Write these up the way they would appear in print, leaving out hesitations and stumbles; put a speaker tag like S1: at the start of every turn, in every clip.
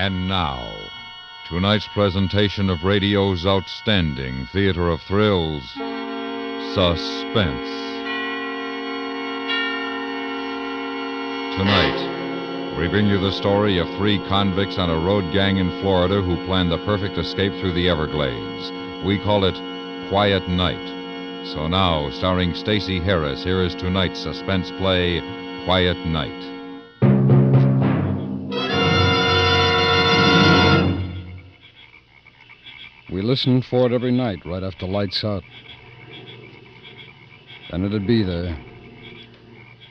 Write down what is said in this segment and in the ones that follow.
S1: And now, tonight's presentation of radio's outstanding theater of thrills, Suspense. Tonight, we bring you the story of three convicts on a road gang in Florida who planned the perfect escape through the Everglades. We call it Quiet Night. So now, starring Stacey Harris, here is tonight's suspense play, Quiet Night.
S2: We listened for it every night, right after lights out. Then it'd be there,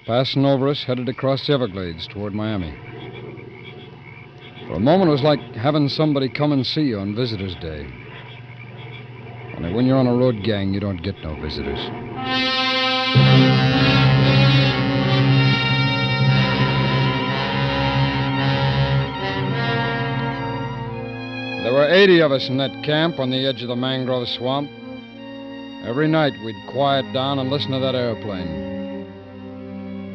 S2: passing over us, headed across the Everglades toward Miami. For a moment, it was like having somebody come and see you on Visitors' Day. Only when you're on a road gang, you don't get no visitors. There were 80 of us in that camp on the edge of the mangrove swamp. Every night we'd quiet down and listen to that airplane.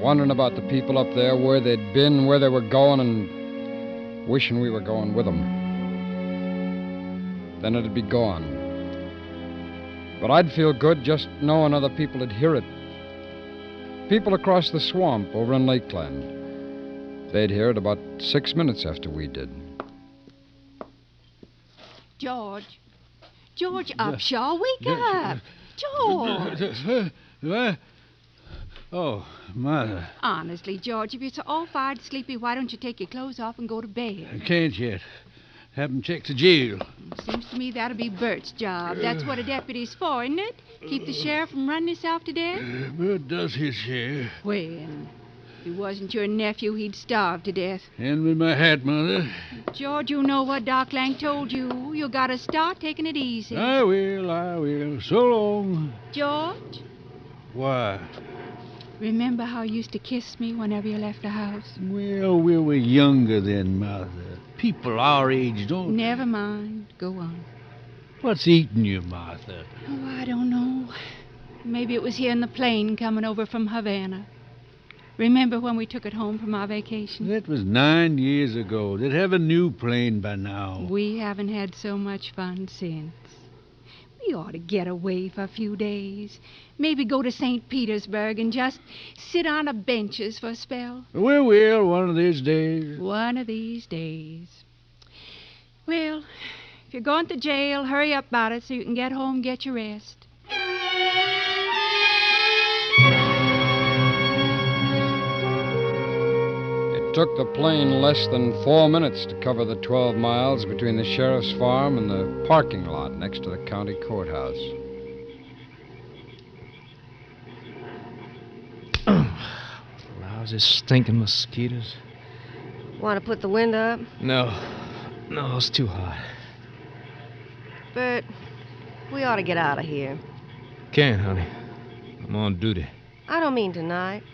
S2: Wondering about the people up there, where they'd been, where they were going, and wishing we were going with them. Then it'd be gone. But I'd feel good just knowing other people would hear it. People across the swamp over in Lakeland. They'd hear it about 6 minutes after we did.
S3: George. George Upshaw, wake up. George.
S4: What? Oh, Mother.
S3: Honestly, George, if you're so all fired sleepy, why don't you take your clothes off and go to bed?
S4: I can't yet. Haven't checked the jail.
S3: Seems to me that'll be Bert's job. That's what a deputy's for, isn't it? Keep the sheriff from running himself to death?
S4: Bert does his share.
S3: Well, if he wasn't your nephew, he'd starve to death.
S4: Hand me my hat, Mother.
S3: George, you know what Doc Lang told you. You gotta start taking it easy.
S4: I will. So long.
S3: George,
S4: Why?
S3: remember how you used to kiss me whenever you left the house?
S4: Well, we were younger then, Mother. People our age don't...
S3: Never mind. Go on.
S4: What's eating you, Martha?
S3: Oh, I don't know. Maybe it was here in the plane coming over from Havana. Remember when we took it home from our vacation?
S4: That was 9 years ago. They'd have a new plane by now.
S3: We haven't had so much fun since. We ought to get away for a few days. Maybe go to St. Petersburg and just sit on the benches for a spell.
S4: We will, one of these days.
S3: One of these days. Well, if you're going to jail, hurry up about it so you can get home and get your rest.
S2: It took the plane less than 4 minutes to cover the 12 miles between the sheriff's farm and the parking lot next to the county courthouse.
S5: Lousy stinking mosquitoes.
S6: Want to put the window up?
S5: No, it's too hot.
S6: Bert, we ought to get out of here.
S5: Can't, honey. I'm on duty.
S6: I don't mean tonight.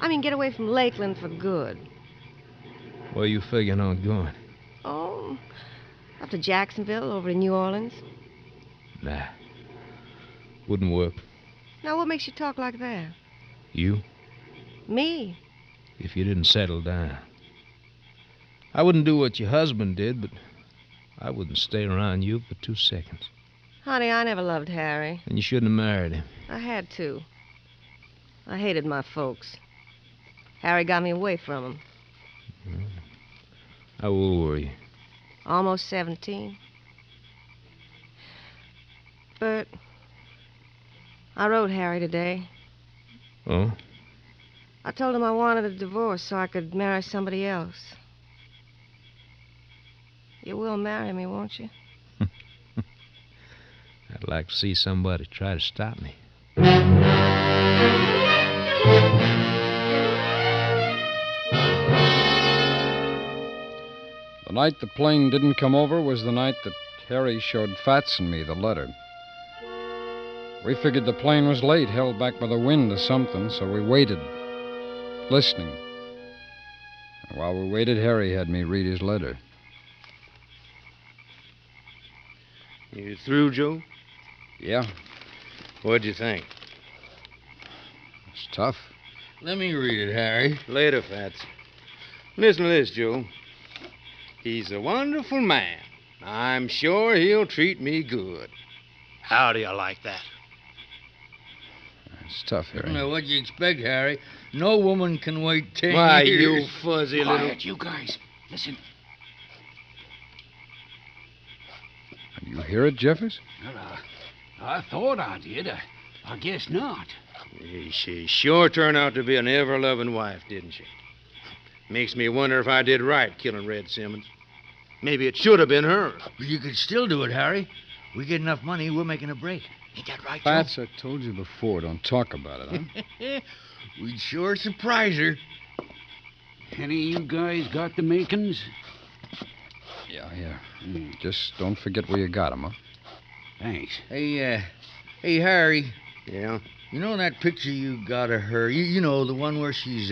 S6: I mean get away from Lakeland for good.
S5: Where you figuring on going?
S6: Oh, up to Jacksonville, over to New Orleans.
S5: Nah. Wouldn't work.
S6: Now, what makes you talk like that?
S5: You?
S6: Me?
S5: If you didn't settle down. I wouldn't do what your husband did, but I wouldn't stay around you for 2 seconds.
S6: Honey, I never loved Harry.
S5: And you shouldn't have married him.
S6: I had to. I hated my folks. Harry got me away from them.
S5: How old were you?
S6: Almost 17. Bert, I wrote Harry today.
S5: Oh?
S6: I told him I wanted a divorce so I could marry somebody else. You will marry me, won't you?
S5: I'd like to see somebody try to stop me.
S2: The night the plane didn't come over was the night that Harry showed Fats and me the letter. We figured the plane was late, held back by the wind or something, so we waited, listening. And while we waited, Harry had me read his letter.
S7: You through, Joe?
S2: Yeah,
S7: What'd you think?
S2: it's tough.
S7: Let me read it, Harry. Later, Fats. Listen to this, Joe. He's a wonderful man. I'm sure he'll treat me good.
S4: How do you like that?
S2: It's tough, Harry.
S4: Now, what'd you expect, Harry? No woman can wait 10
S7: Why,
S4: years.
S7: you fuzzy little...
S4: Quiet, you guys. Listen.
S2: You hear it, Jeffers?
S8: Well, I thought I did. I guess not.
S7: She sure turned out to be an ever-loving wife, didn't she? Makes me wonder if I did right killing Red Simmons. Maybe it should have been her.
S4: Well, you could still do it, Harry. We get enough money, we're making a break. Ain't that right, Joe?
S2: Fats, I told you before, don't talk about it, huh?
S4: We'd sure surprise her.
S8: Any of you guys got the makings?
S2: Yeah. Just don't forget where you got 'em, huh?
S8: Thanks.
S4: Hey, Harry.
S7: Yeah?
S4: You know that picture you got of her? You know, the one where she's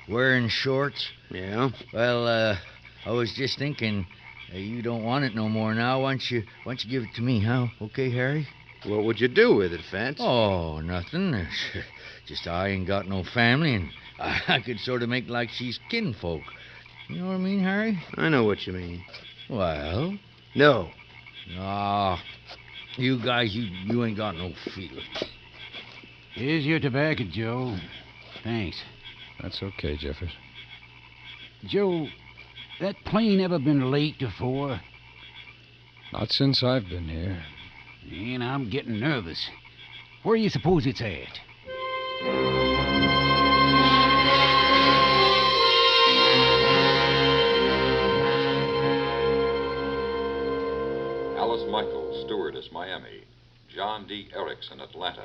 S4: wearing shorts?
S7: Yeah?
S4: Well, I was just thinking, you don't want it no more now. Why don't you give it to me, huh? Okay, Harry?
S7: What would you do with it, Fats?
S4: Oh, nothing. Just I ain't got no family, and I could sort of make like she's kinfolk. You know what I mean, Harry?
S7: I know what you mean.
S4: Well?
S7: No.
S4: Ah, you guys, you ain't got no feeling.
S8: Here's your tobacco, Joe. Thanks.
S2: That's okay, Jeffers.
S8: Joe, that plane ever been late before?
S2: Not since I've been here.
S8: And I'm getting nervous. Where do you suppose it's at?
S1: Alice Michaels, stewardess, Miami. John D. Erickson, Atlanta.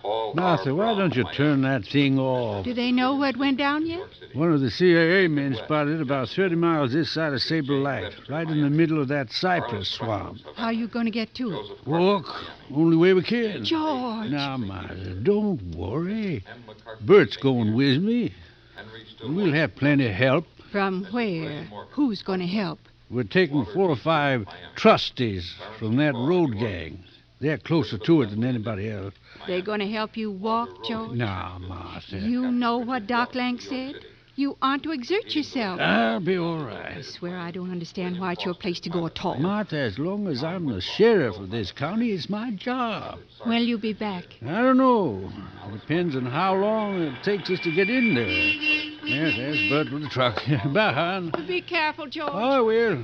S1: Paul
S4: Martha,
S1: R.
S4: why
S1: Brown,
S4: don't you
S1: Miami.
S4: turn that thing off?
S3: Do they know what went down
S1: New
S3: yet?
S1: York City.
S4: One of the CIA men spotted it about 30 miles this side of Sabre Light, right in the middle of that cypress swamp.
S3: How are you going to get to it?
S1: Joseph
S4: Walk,
S1: Carter, Miami.
S4: only way we can.
S3: George!
S4: Now, Martha, don't worry.
S1: M. McCarthy,
S4: Bert's
S1: St.
S4: going
S1: Peter's.
S4: with me.
S1: Henry
S4: And we'll have plenty of help.
S3: From where? Who's going to help?
S4: We're taking 4 or 5 trustees from that road gang. They're closer to it than anybody else.
S3: They going to help you walk, George?
S4: Now, Martha,
S3: You know what Doc Lang said? You aren't to exert yourself.
S4: I'll be all
S3: I
S4: right.
S3: swear I don't understand why it's your place to go at all.
S4: Martha, as long as I'm the sheriff of this county, it's my job.
S3: When'll you be back?
S4: I don't know. It depends on how long it takes us to get in there. Yes, there's Bert with the truck. Bye, hon.
S3: Be careful, George.
S4: I will.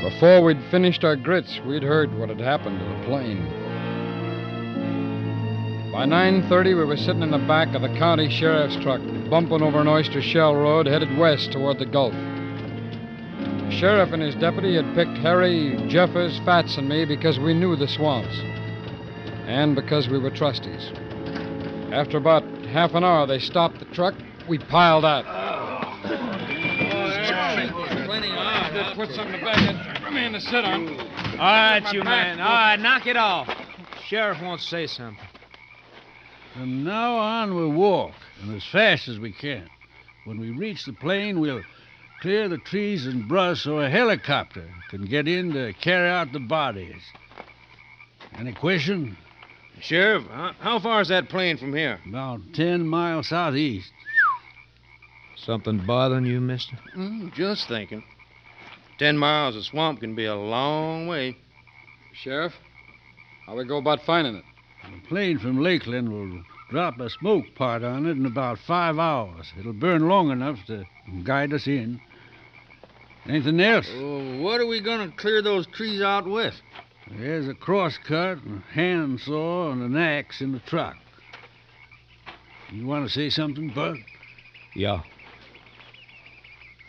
S2: Before we'd finished our grits, we'd heard what had happened to the plane. By 9:30, we were sitting in the back of the county sheriff's truck, bumping over an oyster shell road headed west toward the Gulf. The sheriff and his deputy had picked Harry, Jeffers, Fats, and me because we knew the swamps, and because we were trustees. After about half an hour, they stopped the truck. We piled out. Just put something back in for me to sit on.
S5: All right, you man. All right, knock it off. Sheriff wants to say something.
S4: From now on, we'll walk, and as fast as we can. When we reach the plane, we'll clear the trees and brush so a helicopter can get in to carry out the bodies. Any question?
S7: Sheriff, how far is that plane from here?
S4: About 10 miles southeast.
S5: Something bothering you, mister?
S7: Just thinking. 10 miles of swamp can be a long way.
S2: Sheriff, how we go about finding it?
S4: The plane from Lakeland will drop a smoke pot on it in about 5 hours. It'll burn long enough to guide us in. Anything else?
S7: What are we going to clear those trees out with?
S4: There's a crosscut, a handsaw, and an axe in the truck. You want to say something, Bud?
S5: Yeah.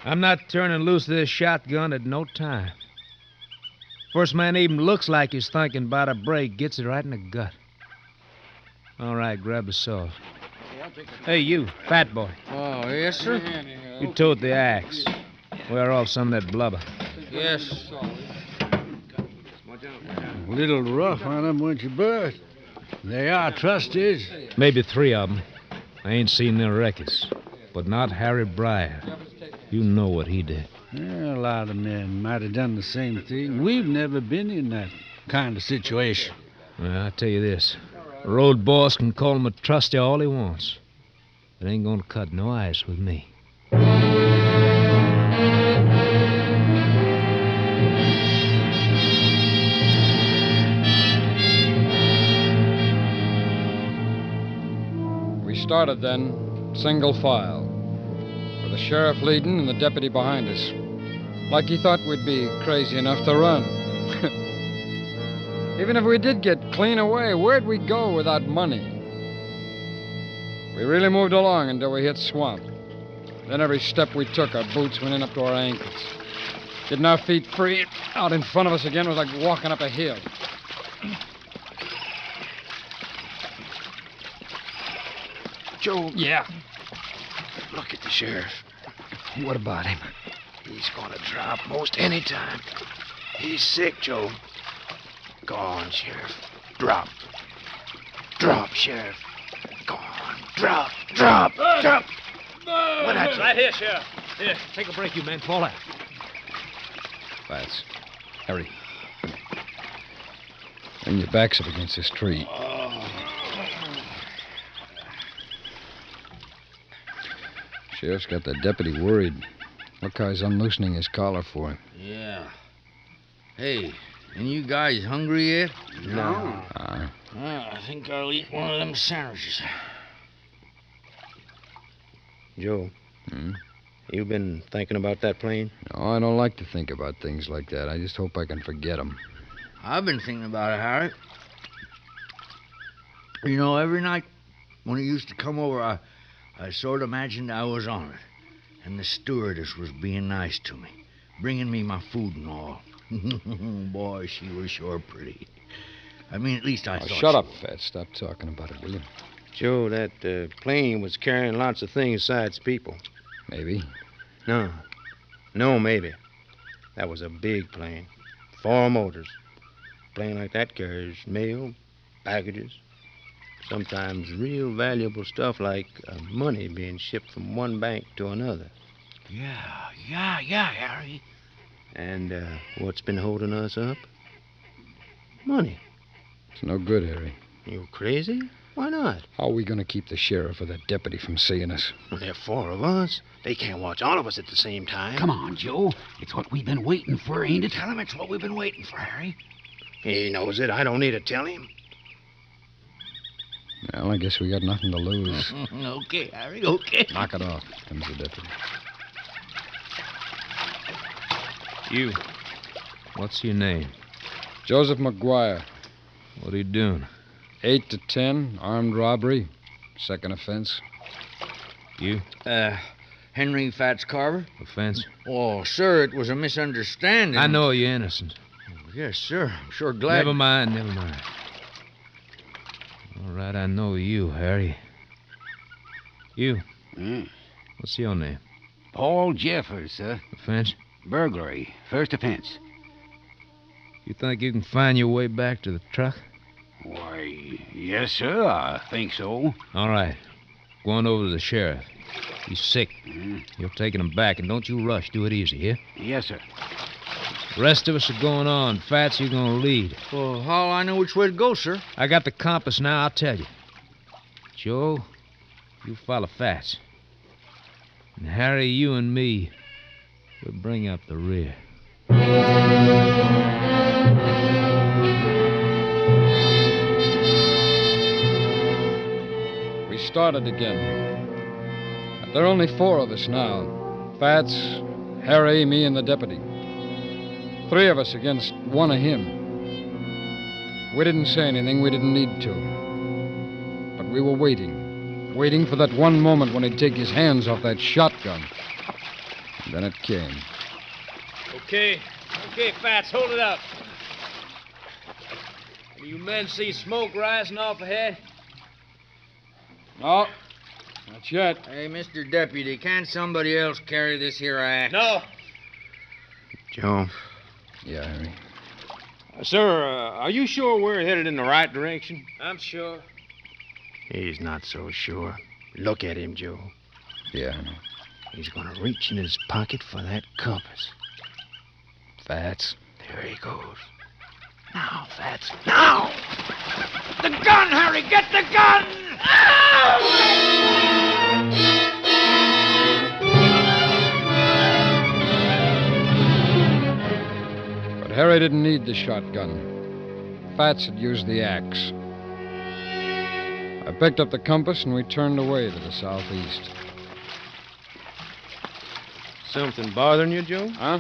S5: I'm not turning loose this shotgun at no time. First man even looks like he's thinking about a break gets it right in the gut. All right, grab the saw. Hey, you, fat boy.
S7: Oh, yes, sir?
S5: You tote the axe. Wear off some of that blubber.
S7: Yes.
S4: A little rough on them, weren't you, Bud? They are trustees.
S5: Maybe 3 of them. I ain't seen their records. But not Harry Breyer. You know what he did.
S4: Yeah, a lot of men might have done the same thing. We've never been in that kind of situation.
S5: Well, I tell you this. A road boss can call him a trustee all he wants. It ain't gonna cut no ice with me.
S2: We started then, single file, with the sheriff leading and the deputy behind us. Like he thought we'd be crazy enough to run. Even if we did get clean away, where'd we go without money? We really moved along until we hit swamp. Then every step we took, our boots went in up to our ankles. Getting our feet free out in front of us again was like walking up a hill.
S8: Joe,
S2: Yeah.
S8: look at the sheriff.
S2: What about him?
S8: He's gonna drop most any time. He's sick, Joe. Go on, Sheriff. Drop. Drop, Sheriff. Go on. Drop. Drop. Drop. What happened?
S5: Right here, Sheriff. Here, take a break, you men. Fall out.
S2: Fats. Harry. Bring your backs up against this tree. Sheriff's got the deputy worried. Look how he's unloosening his collar for him.
S9: Yeah. Hey, and you guys hungry yet?
S7: No.
S9: I think I'll eat one of them sandwiches.
S7: Joe,
S2: Hmm?
S7: you been thinking about that plane?
S2: No, I don't like to think about things like that. I just hope I can forget them.
S9: I've been thinking about it, Harry. You know, every night when it used to come over, I sort of imagined I was on it. And the stewardess was being nice to me, bringing me my food and all. Boy, she was sure pretty. I mean, at least I thought
S2: Shut
S9: she
S2: up,
S9: was.
S2: Fats. Stop talking about it, will you?
S7: Joe, that plane was carrying lots of things besides people.
S2: Maybe.
S7: No. No, maybe. That was a big plane. 4 motors. A plane like that carries mail, packages, sometimes real valuable stuff like money being shipped from one bank to another.
S8: Yeah, Harry.
S7: And what's been holding us up? Money.
S2: It's no good, Harry.
S7: You crazy? Why not?
S2: How are we going to keep the sheriff or that deputy from seeing us?
S7: Well, there are 4 of us. They can't watch all of us at the same time.
S8: Come on, Joe. It's what we've been waiting for, ain't it? Tell him it's what we've been waiting for, Harry.
S7: He knows it. I don't need to tell him.
S2: Well, I guess we got nothing to lose.
S8: Okay, Harry, okay.
S2: Knock it off, comes the deputy.
S5: You. What's your name?
S2: Joseph McGuire.
S5: What are you doing?
S2: 8 to 10, armed robbery, second offense.
S5: You?
S9: Henry Fats Carver?
S5: Offense?
S9: Oh, sir, it was a misunderstanding.
S5: I know you're innocent.
S9: Yes, sir. I'm sure glad.
S5: Never mind. All right, I know you, Harry. You. What's your name?
S8: Paul Jeffers, sir.
S5: Offense?
S8: Burglary, first offense.
S5: You think you can find your way back to the truck?
S8: Why, yes, sir, I think so.
S5: All right. Go on over to the sheriff. He's sick. You're taking him back, and don't you rush. Do it easy, yeah?
S8: Yes, sir.
S5: The rest of us are going on. Fats, you're going to lead.
S9: Well, how'll I know which way to go, sir?
S5: I got the compass now, I'll tell you. Joe, you follow Fats. And Harry, you and me, we'll bring up the rear.
S2: We started again. There are only 4 of us now. Fats, Harry, me, and the deputy. 3 of us against 1 of him. We didn't say anything. We didn't need to. But we were waiting for that one moment when he'd take his hands off that shotgun. And then it came.
S5: Okay, Fats, hold it up. Do you men see smoke rising off ahead?
S2: No, not yet.
S9: Hey, Mr. Deputy, can't somebody else carry this here axe?
S5: No.
S7: Joe.
S2: Yeah, Harry.
S7: Sir, are you sure we're headed in the right direction?
S5: I'm sure.
S7: He's not so sure. Look at him, Joe.
S2: Yeah, I know.
S7: He's going to reach in his pocket for that compass.
S2: Fats.
S7: There he goes. Now, Fats. Now! The gun, Harry! Get the gun!
S2: Harry didn't need the shotgun. Fats had used the axe. I picked up the compass and we turned away to the southeast.
S7: Something bothering you, Joe?
S2: Huh?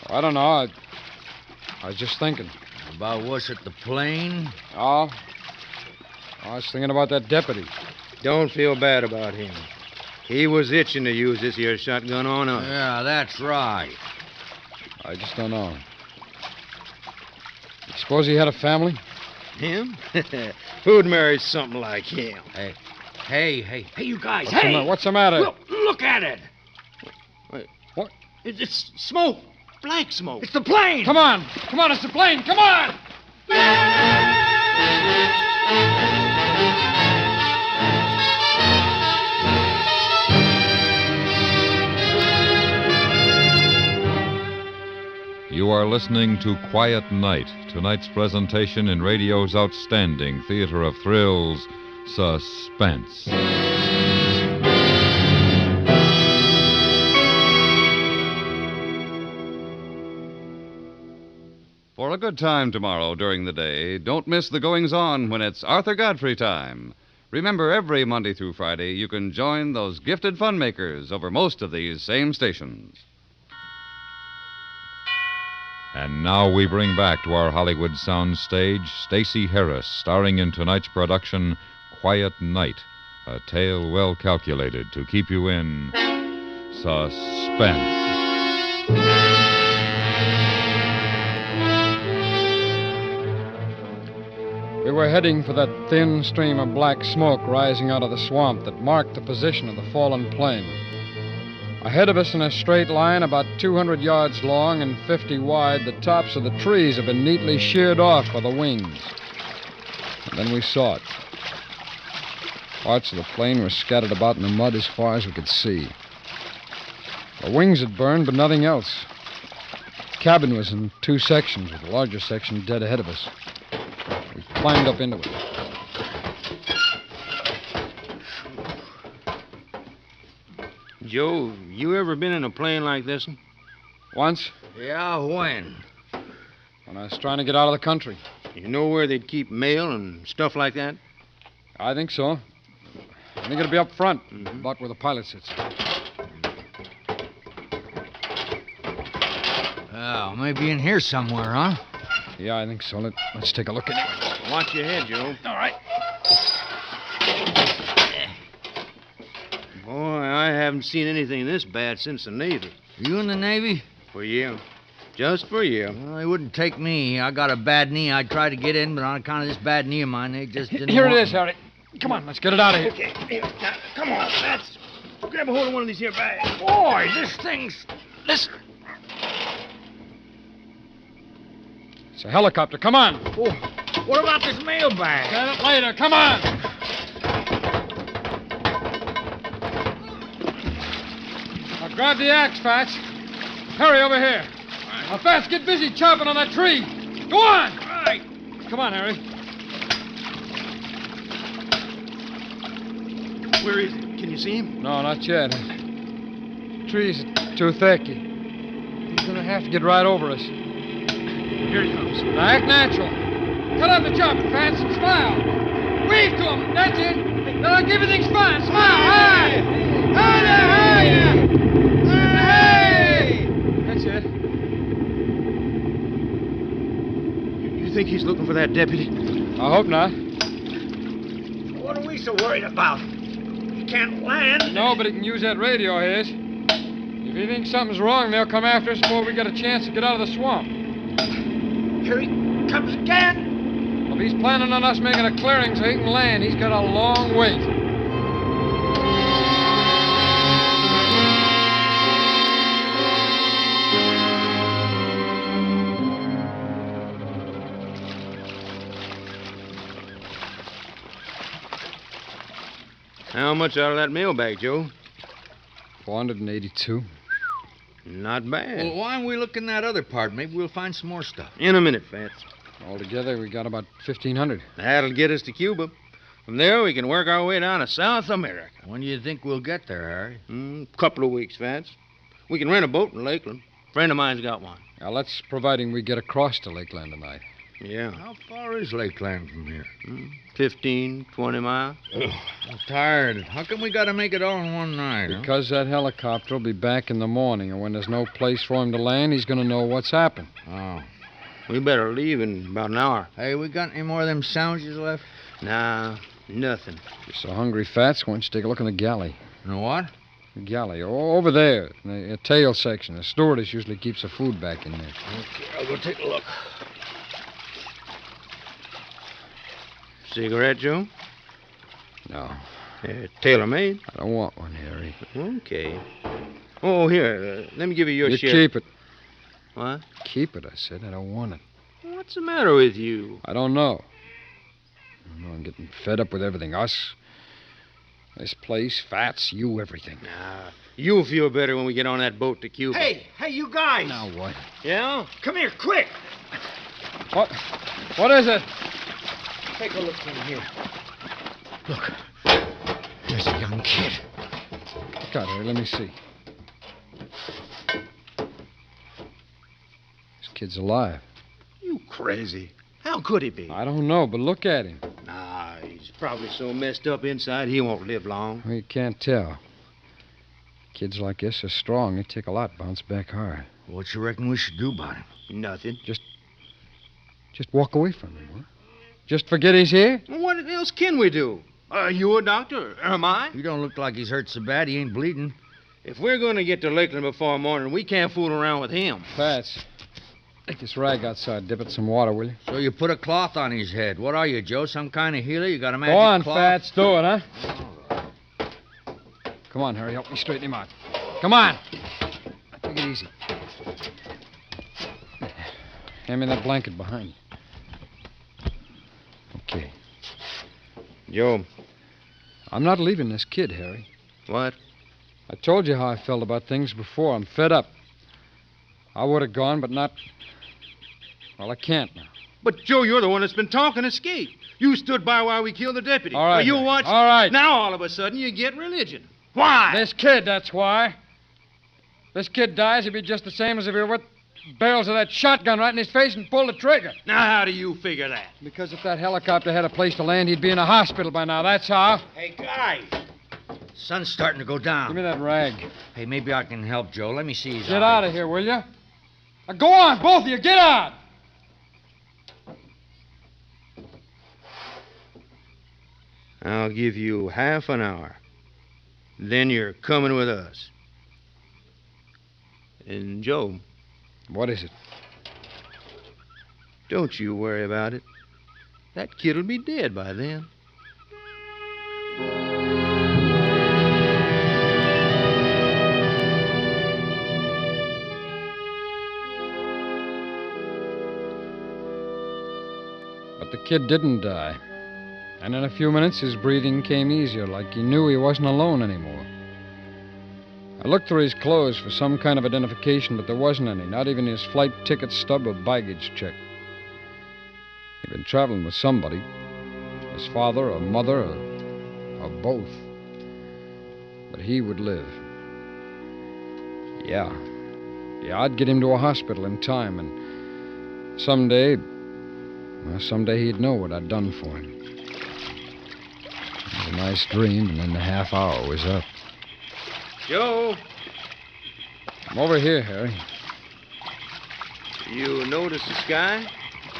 S2: Oh, I don't know. I was just thinking.
S9: About what's at the plane?
S2: Oh, I was thinking about that deputy.
S7: Don't feel bad about him. He was itching to use this here shotgun on us.
S9: Yeah, that's right.
S2: I just don't know. You suppose he had a family?
S7: Him? Who'd marry something like him?
S9: Hey, you guys,
S2: What's the matter?
S9: Look at it.
S7: Wait.
S2: What?
S7: It's smoke. Black smoke.
S9: It's the plane.
S2: Come on, it's the plane. Come on!
S1: You are listening to Quiet Night, tonight's presentation in radio's outstanding theater of thrills, Suspense.
S10: For a good time tomorrow during the day, don't miss the goings-on when it's Arthur Godfrey time. Remember, every Monday through Friday, you can join those gifted fun makers over most of these same stations.
S1: And now we bring back to our Hollywood sound stage Stacey Harris, starring in tonight's production, Quiet Night, a tale well calculated to keep you in suspense.
S2: We were heading for that thin stream of black smoke rising out of the swamp that marked the position of the fallen plane. Ahead of us in a straight line, about 200 yards long and 50 wide, the tops of the trees had been neatly sheared off by the wings. And then we saw it. Parts of the plane were scattered about in the mud as far as we could see. The wings had burned, but nothing else. The cabin was in two sections, with the larger section dead ahead of us. We climbed up into it.
S7: Joe, you ever been in a plane like this one?
S2: Once,
S9: Yeah, when?
S2: when I was trying to get out of the country.
S7: You know where they'd keep mail and stuff like that?
S2: I think so. I think it'll be up front, about where the pilot sits.
S9: Oh, maybe in here somewhere, huh?
S2: Yeah, I think so. Let's take a look anyway.
S7: Watch your head, Joe.
S9: All right.
S7: Boy, I haven't seen anything this bad since the Navy.
S9: You in the Navy?
S7: For you. Just for you.
S9: Well, they wouldn't take me. I got a bad knee. I tried to get in, but on account of this bad knee of mine, they just didn't
S2: Here it
S9: want
S2: is,
S9: me.
S2: Harry. Come on, let's get it out of here.
S7: Okay, here, now, come on, Fats. Grab a hold of one of these here bags.
S9: Boy, this thing's... Listen.
S2: It's a helicopter. Come on.
S9: Oh, what about this mailbag?
S2: Get it later. Come on. Now grab the axe, Fats. Harry, over here. Now, Fats, get busy chopping on that tree. Go on.
S9: All right.
S2: Come on, Harry.
S7: Where is he? Can you see him?
S2: No, not yet. The trees are too thick. He's gonna have to get right over us.
S7: Here he comes.
S2: Now, act natural. Cut out the chopping, Fats, and smile. Wave to him. That's it. Now, everything's fine. Smile. Hi. Hi there. Hey. That's it.
S7: You think he's looking for that deputy?
S2: I hope not.
S9: What are we so worried about? He can't land.
S2: No, but he can use that radio of his. If he thinks something's wrong, they'll come after us before we get a chance to get out of the swamp.
S9: Here he comes again.
S2: Well, if he's planning on us making a clearing so he can land, he's got a long wait.
S7: How much out of that mailbag, Joe?
S2: 482.
S7: Not bad.
S9: Well, why don't we look in that other part? Maybe we'll find some more stuff.
S7: In a minute, Fats.
S2: Altogether, we got about 1,500.
S7: That'll get us to Cuba. From there, we can work our way down to South America.
S9: When do you think we'll get there, Harry?
S7: Couple of weeks, Fats. We can rent a boat in Lakeland. Friend of mine's got one.
S2: Now, that's providing we get across to Lakeland tonight.
S7: Yeah.
S9: How far is Lakeland from here?
S7: 15, 20 miles.
S9: I'm tired. How come we gotta make it all in one night, huh?
S2: Because that helicopter will be back in the morning, and when there's no place for him to land, he's going to know what's happened.
S9: Oh.
S7: We better leave in about an hour.
S9: Hey, we got any more of them sandwiches left?
S7: Nah, nothing.
S2: You're so hungry, Fats, why don't you take a look in the galley?
S9: You know what?
S2: The galley, over there, in the tail section. The stewardess usually keeps the food back in there.
S9: Okay, I'll go take a look.
S7: Cigarette, Joe?
S2: No,
S7: Tailor-made.
S2: I don't want one, Harry.
S7: Okay. Oh, here, let me give you your
S2: You
S7: share.
S2: keep it.
S7: What?
S2: Keep it, I said. I don't want it.
S7: What's the matter with you?
S2: I don't know. I'm getting fed up with everything. Us, this place, Fats, you, everything.
S7: Nah, you'll feel better when we get on that boat to Cuba.
S9: Hey, you guys!
S2: Now what?
S7: Yeah?
S9: Come here, quick!
S2: What is it?
S9: Take a look in here. Look, there's a young kid.
S2: God, Harry, let me see. This kid's alive.
S7: You crazy. How could he be?
S2: I don't know, but look at him.
S7: Nah, he's probably so messed up inside he won't live long.
S2: Well, you can't tell. Kids like this are strong. They take a lot, bounce back hard.
S9: What you reckon we should do about him?
S7: Nothing.
S2: Just walk away from him, huh? Just forget he's here?
S7: Well, what else can we do? Are you a doctor? Am I?
S9: He don't look like he's hurt so bad he ain't bleeding.
S7: If we're going to get to Lakeland before morning, we can't fool around with him.
S2: Fats, take this rag outside. Dip it in some water, will you?
S9: So you put a cloth on his head. What are you, Joe? Some kind of healer? You got a magic
S2: Go on,
S9: cloth?
S2: Fats. Do it, huh? Come on, Harry. Help me straighten him out. Come on. Take it easy. Hand me that blanket behind you. Okay.
S7: Joe.
S2: I'm not leaving this kid, Harry.
S7: What?
S2: I told you how I felt about things before. I'm fed up. I would have gone, but not... Well, I can't now.
S7: But, Joe, you're the one that's been talking escape. You stood by while we killed the deputy.
S2: All right,
S7: Well, you
S2: Harry.
S7: watched.
S2: All right.
S7: Now, all of a sudden, you get religion. Why?
S2: This kid, that's why. This kid dies, he'd be just the same as if he were with barrels of that shotgun right in his face and pulled the trigger.
S7: Now, how do you figure that?
S2: Because if that helicopter had a place to land, he'd be in a hospital by now. That's how.
S9: Hey, guys! Sun's starting to go down.
S2: Give me that rag.
S9: Hey, maybe I can help Joe. Let me see his
S2: Get
S9: eye.
S2: out of here, will you? Now go on, both of you. Get out.
S7: I'll give you half an hour. Then you're coming with us. And, Joe,
S2: What is it?
S7: don't you worry about it. That kid'll be dead by then.
S2: But the kid didn't die. And in a few minutes, his breathing came easier, like he knew he wasn't alone anymore. I looked through his clothes for some kind of identification, but there wasn't any, not even his flight ticket stub or baggage check. He'd been traveling with somebody. His father or mother or both. But he would live. Yeah, I'd get him to a hospital in time, and someday he'd know what I'd done for him. It was a nice dream, and then the half hour was up.
S7: Joe,
S2: I'm over here, Harry.
S7: you notice the sky?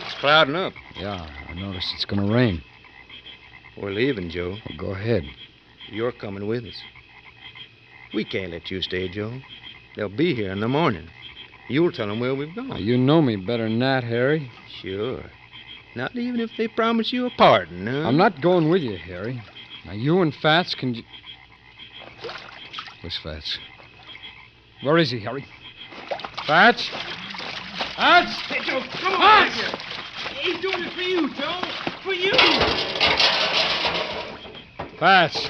S7: It's clouding up.
S2: Yeah, I noticed it's going to rain.
S7: We're leaving, Joe.
S2: Well, go ahead.
S7: You're coming with us. We can't let you stay, Joe. They'll be here in the morning. You'll tell them where we've
S2: Now,
S7: gone.
S2: you know me better than that, Harry.
S7: Sure. Not even if they promise you a pardon, huh?
S2: I'm not going with you, Harry. Now, you and Fats can... Where's Fats? Where is he, Harry? Fats? Fats?
S7: Hey, Joe, come on
S2: Fats!
S7: back here. He's doing it for you, Joe. For you.
S2: Fats.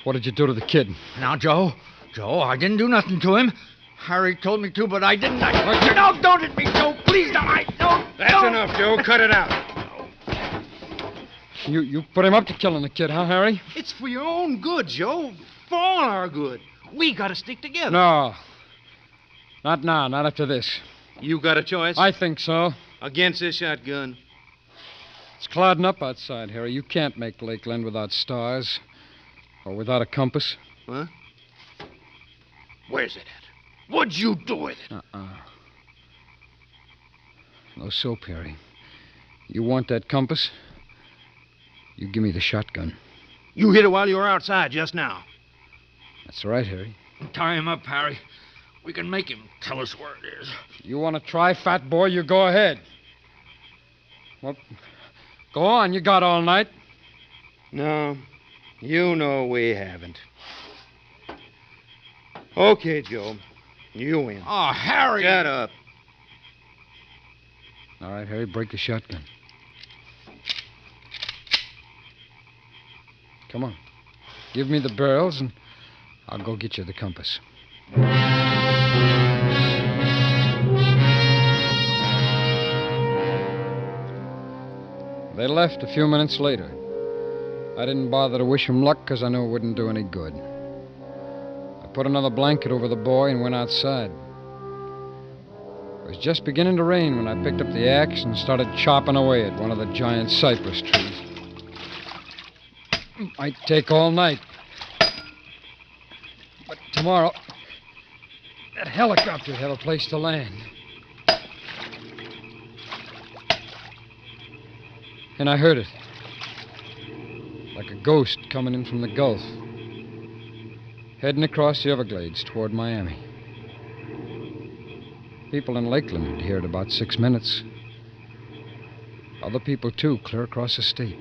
S2: What did you do to the kid?
S9: Now, Joe, I didn't do nothing to him. Harry told me to, but I didn't. No, don't hit me, Joe. Please, don't.
S7: That's enough, Joe. Cut it out.
S2: You put him up to killing the kid, huh, Harry?
S7: It's for your own good, Joe. For all our good. We gotta stick together.
S2: No. Not now, not after this.
S7: You got a choice?
S2: I think so.
S7: Against this shotgun.
S2: It's clouding up outside, Harry. You can't make Lakeland without stars. Or without a compass.
S7: Huh? Where's it at? What'd you do with it?
S2: No soap, Harry. You want that compass? You give me the shotgun.
S7: You hit it while you were outside just now.
S2: That's right, Harry.
S9: Tie him up, Harry. We can make him tell us where it is.
S2: You want to try, fat boy? You go ahead. Well, go on. You got all night.
S7: No, you know we haven't. Okay, Joe. You win.
S9: Oh, Harry!
S7: Shut up.
S2: All right, Harry, break the shotgun. Come on. Give me the barrels, and I'll go get you the compass. They left a few minutes later. I didn't bother to wish 'em luck because I knew it wouldn't do any good. I put another blanket over the boy and went outside. It was just beginning to rain when I picked up the axe and started chopping away at one of the giant cypress trees. Might take all night. But tomorrow, that helicopter'd have a place to land. And I heard it. Like a ghost coming in from the Gulf. Heading across the Everglades toward Miami. People in Lakeland would hear it about 6 minutes. Other people, too, clear across the state.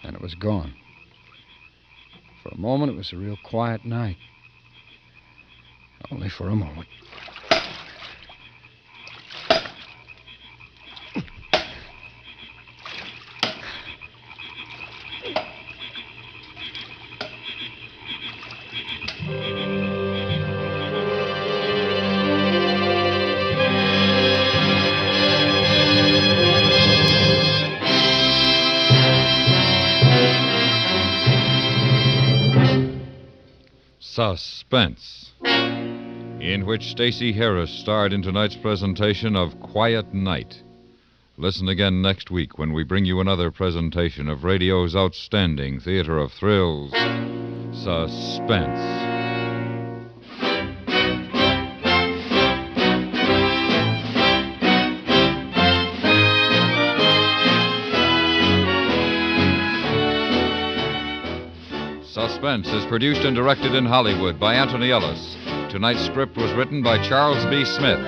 S2: And it was gone. For a moment, it was a real quiet night. Only for a moment.
S1: Suspense, in which Stacey Harris starred in tonight's presentation of Quiet Night. Listen again next week when we bring you another presentation of radio's outstanding theater of thrills, Suspense. Suspense is produced and directed in Hollywood by Anthony Ellis. Tonight's script was written by Charles B. Smith.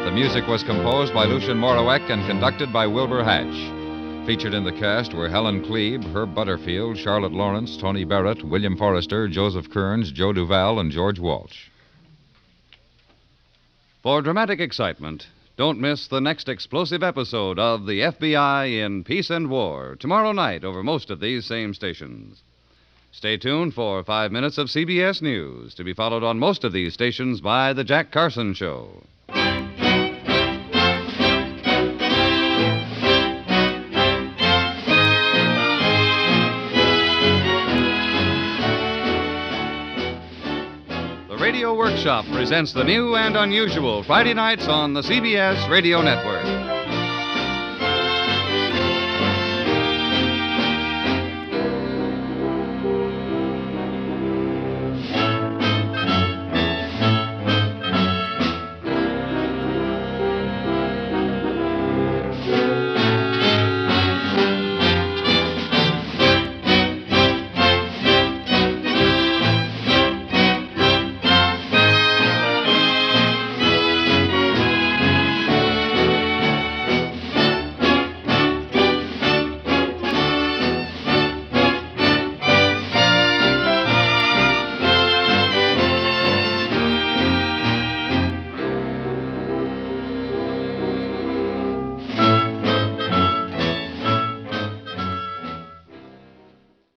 S1: The music was composed by Lucien Morawek and conducted by Wilbur Hatch. Featured in the cast were Helen Klebe, Herb Butterfield, Charlotte Lawrence, Tony Barrett, William Forrester, Joseph Kearns, Joe Duval, and George Walsh. For dramatic excitement, don't miss the next explosive episode of the FBI in Peace and War, tomorrow night over most of these same stations. Stay tuned for 5 minutes of CBS News, to be followed on most of these stations by The Jack Carson Show. The Radio Workshop presents the new and unusual Friday nights on the CBS Radio Network.